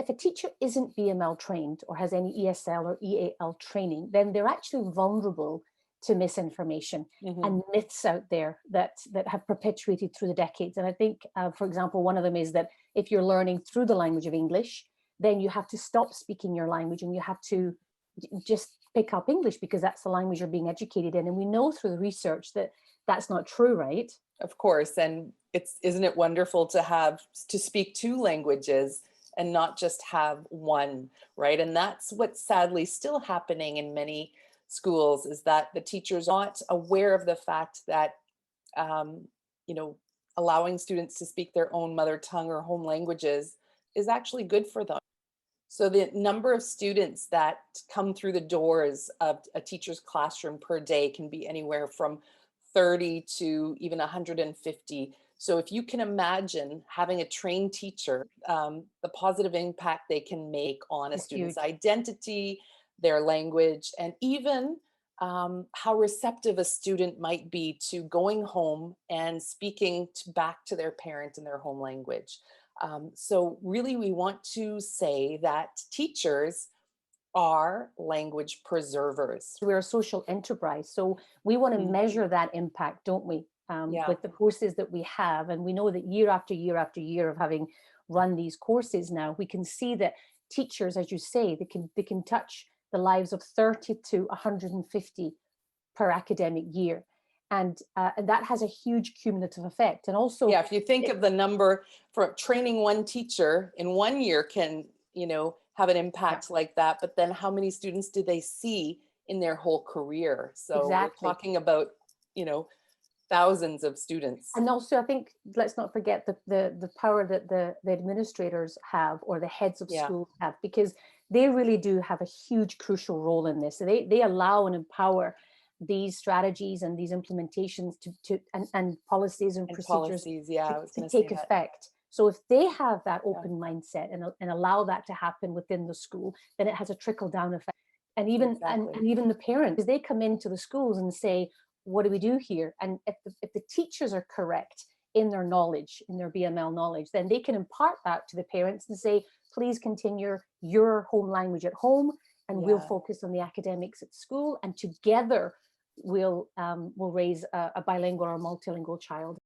if a teacher isn't BML trained or has any ESL or EAL training, then they're actually vulnerable to misinformation and myths out there that have perpetuated through the decades. And I think, for example, one of them is that if you're learning through the language of English, then you have to stop speaking your language and you have to just pick up English because that's the language you're being educated in. And we know through the research that that's not true, right? Of course. And isn't it wonderful to speak two languages and not just have one, right? And that's what's sadly still happening in many schools, is that the teachers are not aware of the fact that, allowing students to speak their own mother tongue or home languages is actually good for them. So the number of students that come through the doors of a teacher's classroom per day can be anywhere from 30 to even 150. So if you can imagine having a trained teacher, the positive impact they can make on a student's identity, their language, and even how receptive a student might be to going home and speaking back to their parent in their home language. So really, we want to say that teachers are language preservers. We're a social enterprise, so we want to measure that impact, don't we? With the courses that we have, and we know that year after year after year of having run these courses now, we can see that teachers, as you say, they can touch the lives of 30 to 150 per academic year. And that has a huge cumulative effect. And also, if you think of the number for training one teacher in 1 year can, have an impact like that. But then how many students do they see in their whole career? So we're talking about, thousands of students. And also, I think, let's not forget the power that the administrators have, or the heads of schools have, because they really do have a huge, crucial role in this. So they allow and empower these strategies and these implementations and policies and procedures to take effect. So if they have that open mindset and allow that to happen within the school, then it has a trickle down effect. And even and even the parents, they come into the schools and say, what do we do here? And if the teachers are correct in their knowledge, in their BML knowledge, then they can impart that to the parents and say, please continue your home language at home, and we'll focus on the academics at school, and together we'll raise a bilingual or multilingual child.